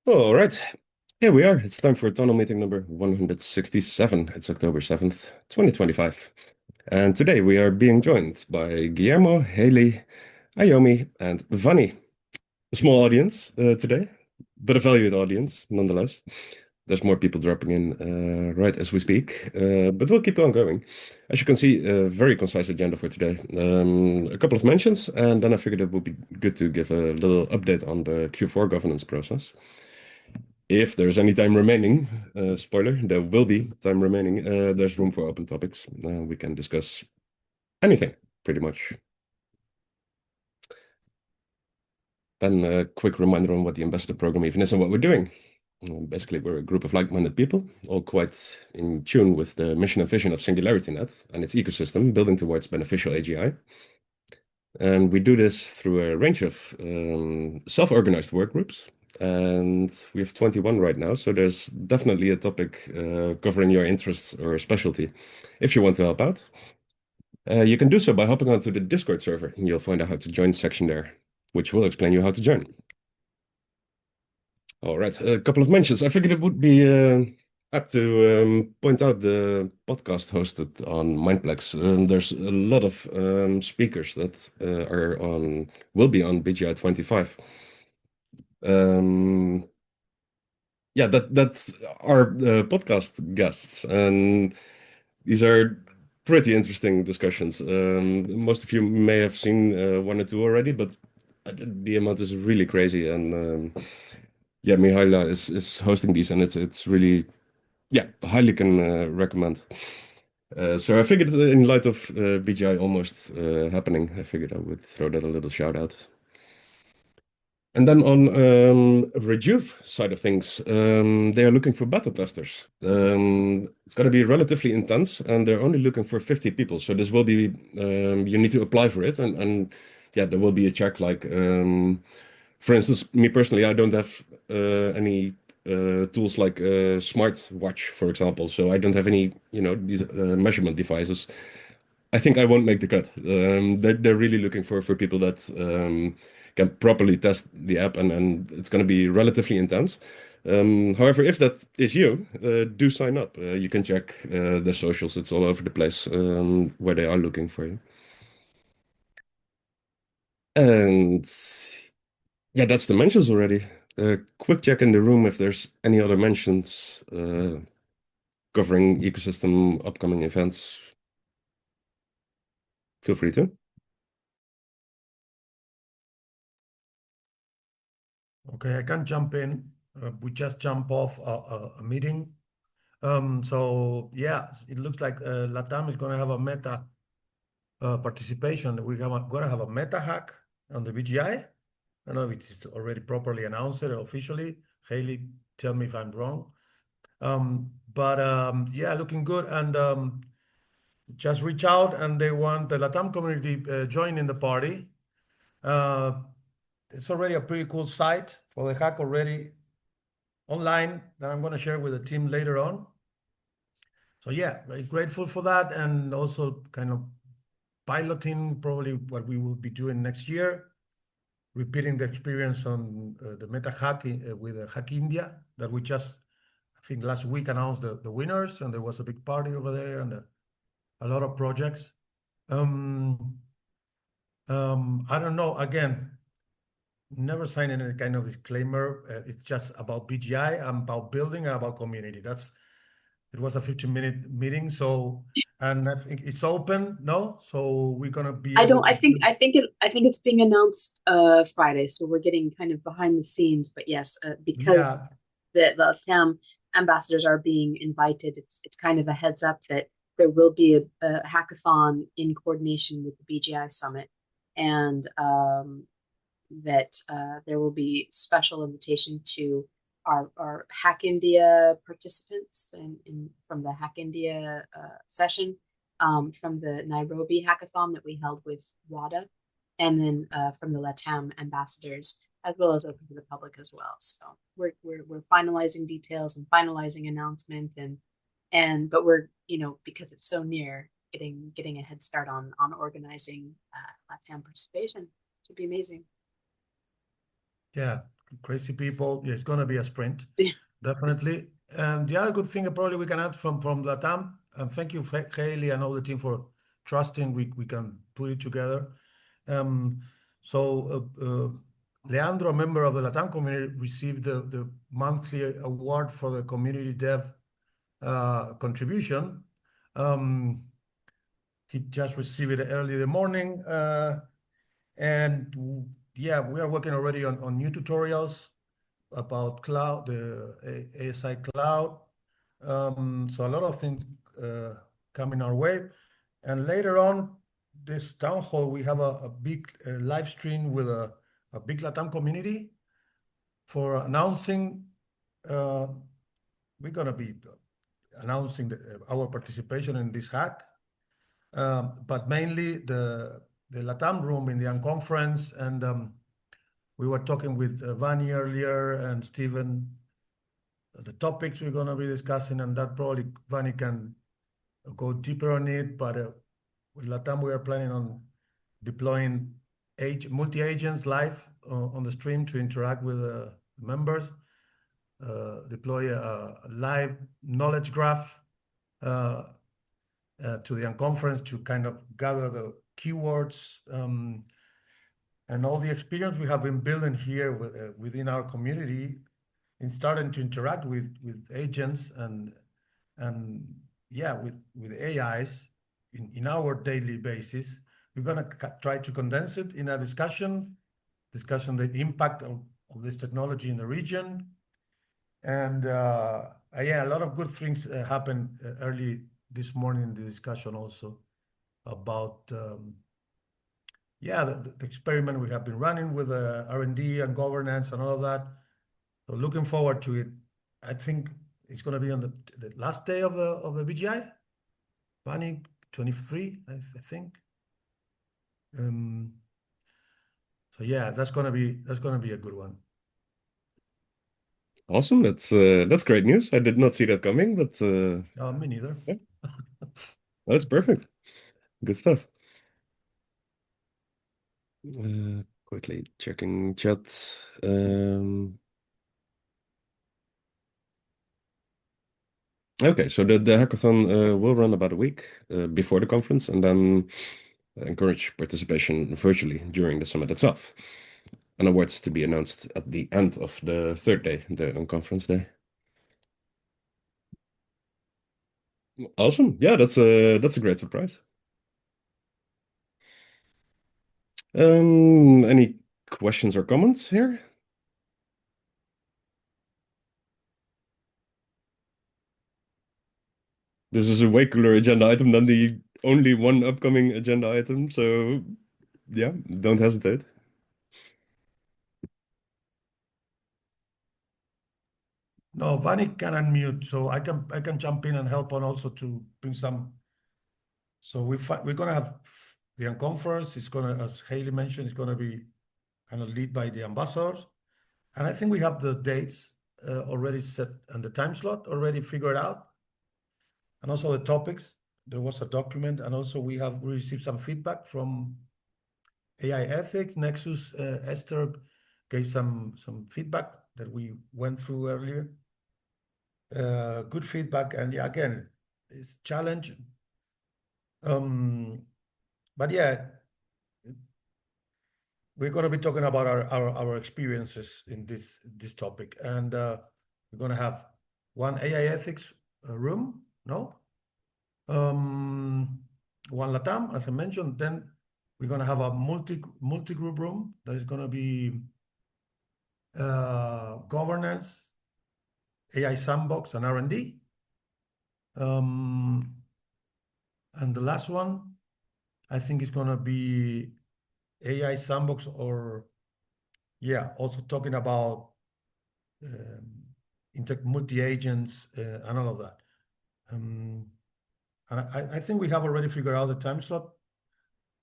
All right. Here we are. It's time for tunnel meeting number 167. It's October 7th, 2025. And today we are being joined by Guillermo, Haley, Ayomi, and Vanni. A small audience today, but a valued audience nonetheless. There's more people dropping in right as we speak, but we'll keep on going. As you can see, a very concise agenda for today. A couple of mentions, and then I figured it would be good to give a little update on the Q4 governance process. If there's any time remaining, spoiler, there will be time remaining. There's room for open topics. We can discuss anything, pretty much. Then a quick reminder on what the ambassador program even is and what we're doing. Basically, we're a group of like-minded people, all quite in tune with the mission and vision of Singularity Net and its ecosystem, building towards beneficial AGI. And we do this through a range of self-organized work groups. And we have 21 right now, so there's definitely a topic covering your interests or specialty if you want to help out. You can do so by hopping onto the Discord server, and you'll find a how to join section there, which will explain you how to join. All right, a couple of mentions. I figured it would be apt to point out the podcast hosted on Mindplex. There's a lot of speakers that will be on BGI 25. Yeah, that's our podcast guests, and these are pretty interesting discussions. Most of you may have seen one or two already, but the amount is really crazy, and yeah, Mihaila is hosting these, and it's really, yeah, highly can recommend. So I figured in light of BGI almost happening, I figured I would throw that a little shout out. And then on Rejuve side of things, they are looking for beta testers. It's going to be relatively intense, and they're only looking for 50 people. So this will be, you need to apply for it, and yeah, there will be a check. Like, for instance, me personally, I don't have any tools like smartwatch, for example. So I don't have any, these measurement devices. I think I won't make the cut. They're really looking for people that can properly test the app, and it's going to be relatively intense. However, if that is you, do sign up. You can check their socials. It's all over the place where they are looking for you. And yeah, that's the mentions already. Quick check in the room if there's any other mentions covering ecosystem upcoming events. Feel free to. Okay, I can jump in. We just jump off a meeting. So yeah, it looks like LATAM is going to have a meta participation. We're going to have a meta hack on the BGI. I don't know if it's already properly announced or officially. Haley, tell me if I'm wrong. But yeah, looking good. And just reach out, and they want the LATAM community joining the party. It's already a pretty cool site for the hack already online that I'm going to share with the team later on. So yeah, very grateful for that, and also kind of piloting probably what we will be doing next year, repeating the experience on the meta hack with Hack India that we just, I think last week announced the winners, and there was a big party over there and a lot of projects. I don't know, again, never sign any kind of disclaimer. It's just about BGI, about building, and about community. It was a 15-minute meeting, so, and I think it's open, no? So we're gonna be able to. I think it's being announced Friday, so we're getting kind of behind the scenes. But yes, because Yeah, the TAM ambassadors are being invited, it's kind of a heads up that there will be a hackathon in coordination with the BGI Summit, and that there will be special invitation to our Hack India participants from the Hack India session, from the Nairobi hackathon that we held with WADA, and then from the LATAM ambassadors, as well as open to the public as well. So we're finalizing details and finalizing announcement, but we're, because it's so near, getting a head start on organizing LATAM participation. Should be amazing. yeah. crazy people. Yeah, it's going to be a sprint, definitely. And the other good thing probably we can add from LATAM, and thank you, Haley, and all the team for trusting we can put it together. Leandro, a member of the LATAM community, received the monthly award for the community dev contribution. He just received it early in the morning. And yeah, we are working already on new tutorials about cloud, the ASI cloud. So a lot of things coming our way. And later on this town hall, we have a big live stream with a big LATAM community for announcing. We're going to be announcing our participation in this hack, but mainly the LATAM room in the unconference. And we were talking with Vani earlier and Steven, the topics we're going to be discussing, and that probably Vani can go deeper on it. But with LATAM, we are planning on deploying multi-agents live on the stream to interact with members, deploy a live knowledge graph to the unconference to kind of gather the keywords and all the experience we have been building here within our community in starting to interact with agents and yeah, with AIs in our daily basis. We're going to try to condense it in a discussion the impact of this technology in the region. And yeah, a lot of good things happened early this morning in the discussion also about yeah, the experiment we have been running with R&D and governance and all of that. So looking forward to it. I think it's going to be on the last day of the BGI, Vani 23, I think. So yeah, that's going to be a good one. Awesome. That's great news. I did not see that coming, but me neither. Yeah. That's perfect. Good stuff. Quickly checking chat. Okay, so the hackathon will run about a week before the conference, and then encourage participation virtually during the summit itself. And awards to be announced at the end of the third day, the conference day. Awesome. Yeah, that's a great surprise. Any questions or comments here? This is a way cooler agenda item than the only one upcoming agenda item, so yeah, don't hesitate. No, Vani can unmute, so I can jump in and help on also to bring some. So we're gonna have the unconference. It's gonna, as Haley mentioned, it's gonna be kind of lead by the ambassadors, and I think we have the dates already set and the time slot already figured out, and also the topics. There was a document, and also we received some feedback from AI ethics. Nexus Esther gave some feedback that we went through earlier. Good feedback, and yeah, again, it's challenge. But yeah, we're going to be talking about our experiences in this topic, and we're going to have one AI ethics room, no? One LATAM, as I mentioned. Then we're going to have a multi-group room that is going to be governance, AI sandbox, and R&D. And the last one, I think, is going to be AI sandbox, or yeah, also talking about multi-agents and all of that. And I think we have already figured out the time slot,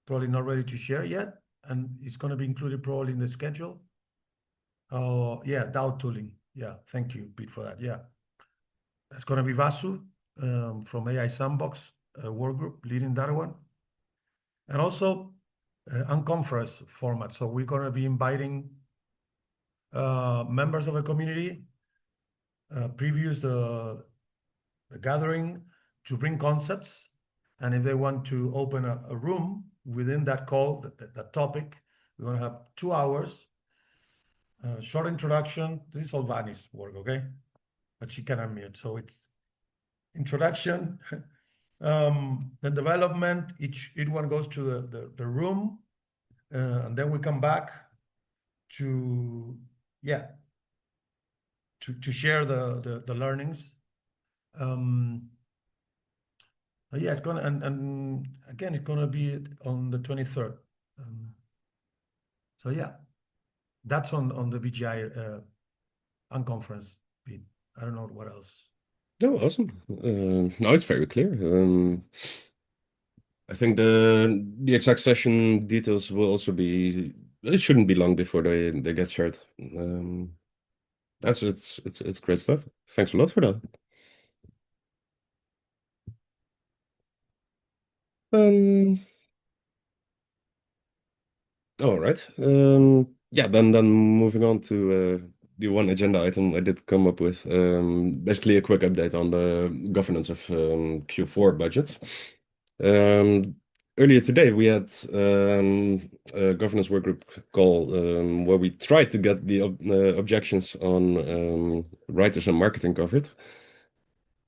probably not ready to share yet, and it's going to be included probably in the schedule. Oh, yeah, DAO tooling. Yeah, thank you, Pete, for that. Yeah. It's going to be Vasu from AI Sandbox Workgroup leading that one. And also unconference format. So we're going to be inviting members of a community previews the gathering to bring concepts. And if they want to open a room within that call, that topic, we're going to have 2 hours. Short introduction. This is all Vani's work, okay? But she can unmute. So it's introduction, then development. Each one goes to the room, and then we come back to to share the learnings. Yeah, it's gonna and again it's gonna be on the 23rd. So yeah, that's on the BGI unconference feed. I don't know what else. Oh, awesome. No, it's very clear. I think the exact session details will also be. It shouldn't be long before they get shared. It's great stuff. Thanks a lot for that. All right. Yeah, then moving on to the one agenda item I did come up with. Basically a quick update on the governance of Q4 budgets. Earlier today we had a governance workgroup call where we tried to get the objections on writers and marketing covered.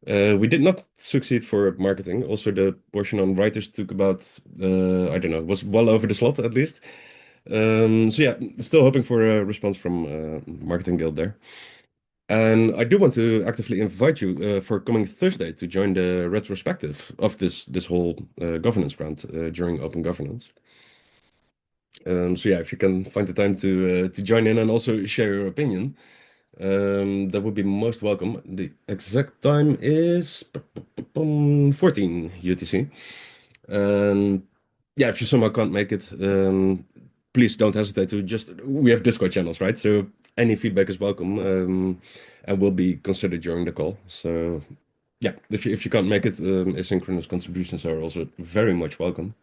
We did not succeed for marketing. Also, the portion on writers took about, I don't know, was well over the slot at least. So yeah, still hoping for a response from Marketing Guild there. And I do want to actively invite you for coming Thursday to join the retrospective of this whole governance round during Open Governance. So yeah, if you can find the time to join in and also share your opinion, that would be most welcome. The exact time is 14 UTC. And yeah, if you somehow can't make it, please don't hesitate to we have Discord channels, right? So any feedback is welcome and will be considered during the call. So yeah, if you can't make it, asynchronous contributions are also very much welcome.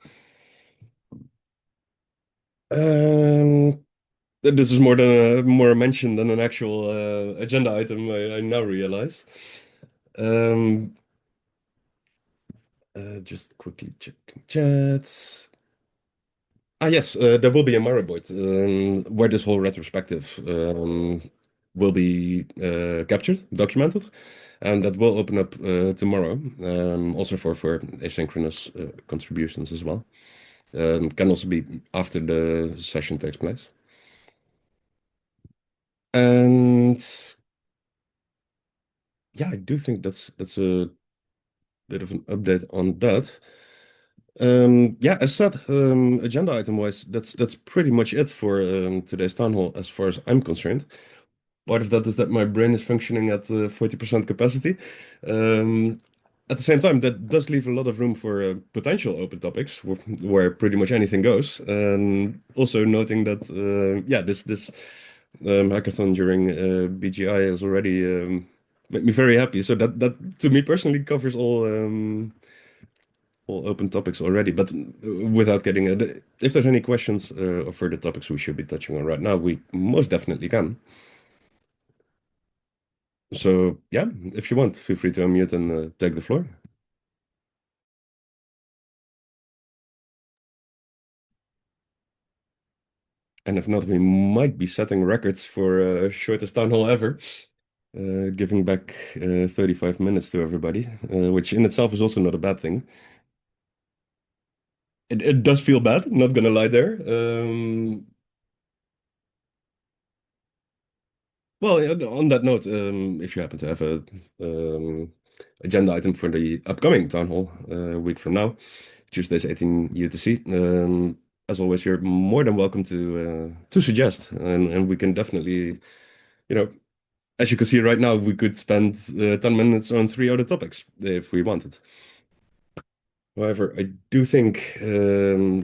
This is more a mention than an actual agenda item, I now realize. Just quickly check chat. Yes, there will be a Marabout where this whole retrospective will be captured, documented, and that will open up tomorrow, also for asynchronous contributions as well. Can also be after the session takes place. And yeah, I do think that's a bit of an update on that. Yeah, as said, agenda item wise, that's pretty much it for today's town hall as far as I'm concerned. Part of that is that my brain is functioning at 40% capacity. At the same time, that does leave a lot of room for potential open topics where pretty much anything goes. Also noting that, yeah, this hackathon during BGI has already made me very happy. So that to me personally covers all open topics already. But without getting if there's any questions or further topics we should be touching on right now, we most definitely can. So yeah, if you want, feel free to unmute and take the floor. And if not, we might be setting records for shortest town hall ever, giving back 35 minutes to everybody, which in itself is also not a bad thing. It does feel bad, not gonna lie there. Well, on that note, if you happen to have a agenda item for the upcoming town hall week from now, Tuesdays 18 UTC, as always, you're more than welcome to suggest, and we can definitely, as you can see right now, we could spend 10 minutes on 3 other topics if we wanted. However, I do think,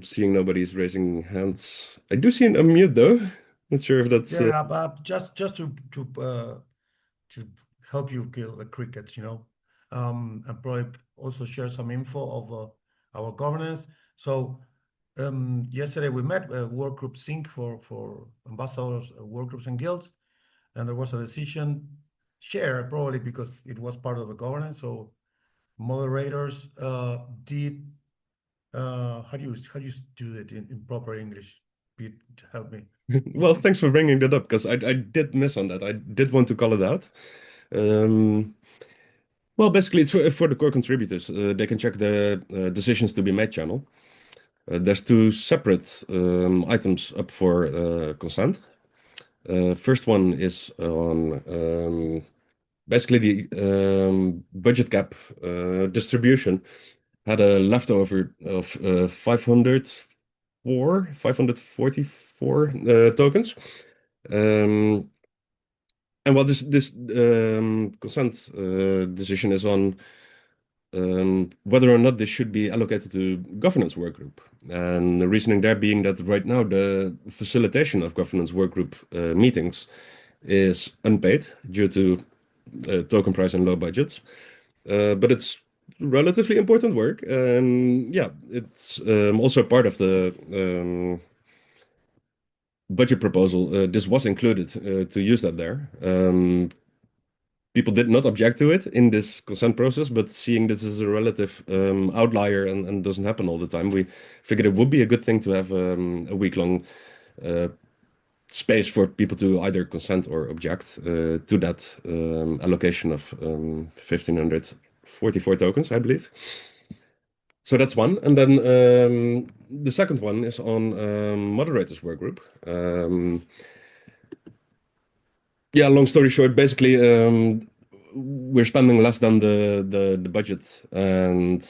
seeing nobody's raising hands, I do see an unmute though. Not sure if that's but just to help you kill the crickets, and probably also share some info of our governance. So yesterday we met Workgroup Sync for ambassadors, workgroups and guilds, and there was a decision shared probably because it was part of the governance. So moderators did how do you do that in proper English? Pete, help me. Well, thanks for bringing that up because I did miss on that. I did want to call it out. Um, well, basically, it's for the core contributors. They can check the decisions to be made channel. There's two separate items up for consent. First one is on basically the budget cap distribution had a leftover of 544 tokens. Um, and what this consent decision is on whether or not this should be allocated to governance workgroup. And the reasoning there being that right now the facilitation of governance workgroup meetings is unpaid due to token price and low budgets. But it's relatively important work. And yeah, it's also part of the budget proposal. This was included to use that there. People did not object to it in this consent process, but seeing this as a relative outlier and doesn't happen all the time, we figured it would be a good thing to have a week-long space for people to either consent or object to that allocation of 1,544 tokens, I believe. So that's one. And then the second one is on Moderators Workgroup. Yeah, long story short, basically, we're spending less than the budget, and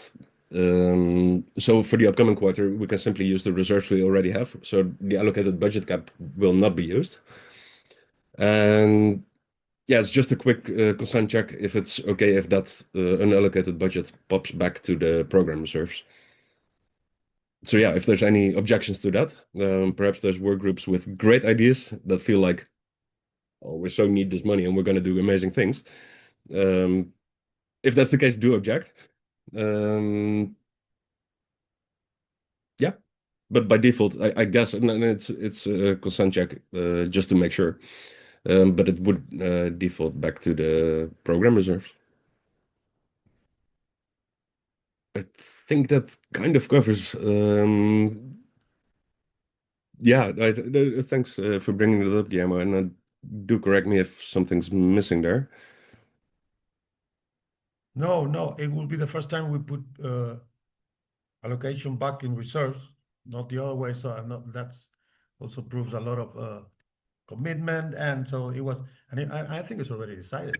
so for the upcoming quarter, we can simply use the reserves we already have. So the allocated budget cap will not be used. And yeah, it's just a quick consent check if it's okay if that unallocated budget pops back to the program reserves. So yeah, if there's any objections to that, perhaps there's work groups with great ideas that feel like, oh, we so need this money and we're going to do amazing things. If that's the case, do object. Yeah, but by default, I guess, and it's a consent check just to make sure. But it would default back to the program reserves. I think that kind of covers. Yeah, thanks for bringing it up, Guillermo, and do correct me if something's missing there. No, it will be the first time we put allocation back in reserves, not the other way. So I'm not, that's also proves a lot of commitment, and so it was, and I think it's already decided.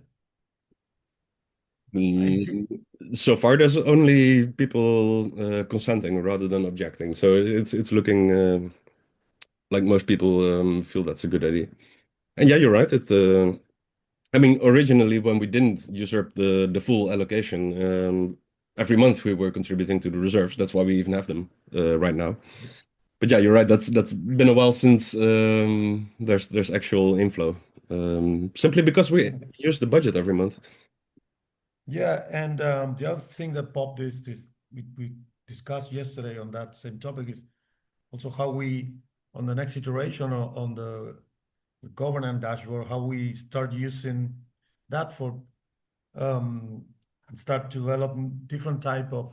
So far, there's only people consenting rather than objecting, so it's looking like most people feel that's a good idea. And yeah, you're right. I mean, originally when we didn't usurp the full allocation, every month we were contributing to the reserves. That's why we even have them right now. But yeah, you're right. That's been a while since there's actual inflow. Simply because we use the budget every month. Yeah, and the other thing that popped is this we discussed yesterday on that same topic is also how we on the next iteration on the governance dashboard, how we start using that for and start developing different type of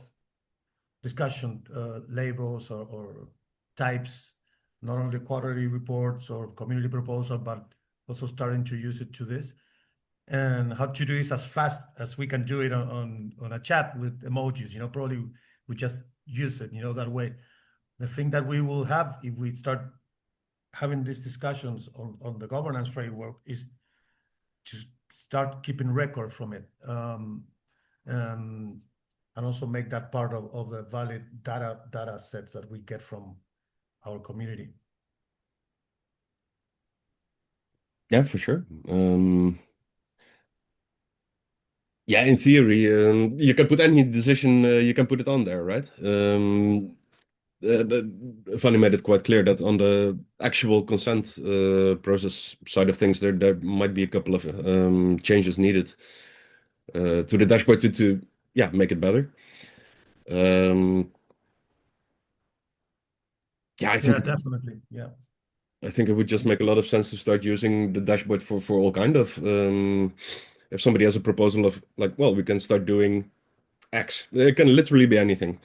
discussion labels or types, not only quarterly reports or community proposal, but also starting to use it to this. And how to do this as fast as we can do it on a chat with emojis, probably we just use it, that way. The thing that we will have if we start having these discussions on the governance framework is to start keeping record from it. And also make that part of the valid data sets that we get from our community. Yeah, for sure. Yeah, in theory, you can put any decision, you can put it on there, right? Fanny made it quite clear that on the actual consent process side of things, there might be a couple of changes needed to the dashboard to yeah, make it better. Yeah, I think Yeah, definitely. Yeah. I think it would just make a lot of sense to start using the dashboard for all kind of if somebody has a proposal of like, well, we can start doing X. It can literally be anything.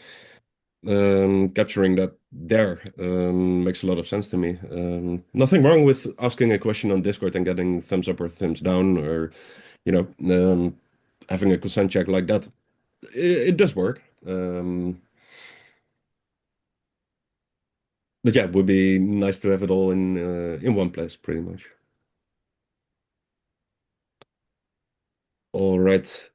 Capturing that there makes a lot of sense to me. Nothing wrong with asking a question on Discord and getting thumbs up or thumbs down, or you know, having a consent check like that. It does work. But yeah, it would be nice to have it all in one place, pretty much. All right.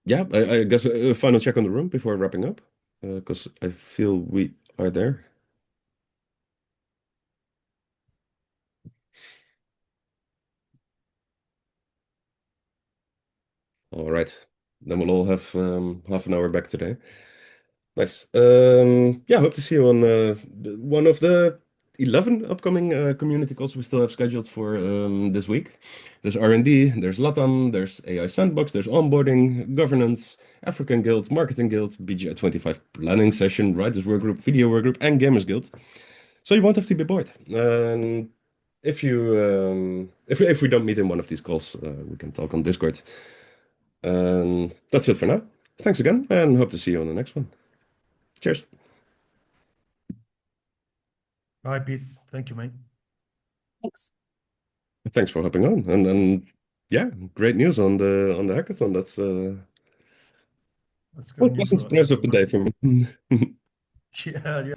Yeah, I guess a final check on the room before wrapping up, because I feel we are there. All right. Then we'll all have half an hour back today. Nice. Yeah, hope to see you on one of the 11 upcoming community calls we still have scheduled for this week. There's R&D, there's LATAM, there's AI Sandbox, there's onboarding, governance, African Guild, Marketing Guild, BGI 25 planning session, Writers Workgroup, Video Workgroup, and Gamers Guild. So you won't have to be bored. And if if we don't meet in one of these calls, we can talk on Discord. And that's it for now. Thanks again, and hope to see you on the next one. Cheers. Bye, Pete. Thank you, mate. Thanks. Thanks for hopping on. And yeah, great news on the hackathon. That's That's well, good news pleasant for surprise of the day for me. yeah, yeah.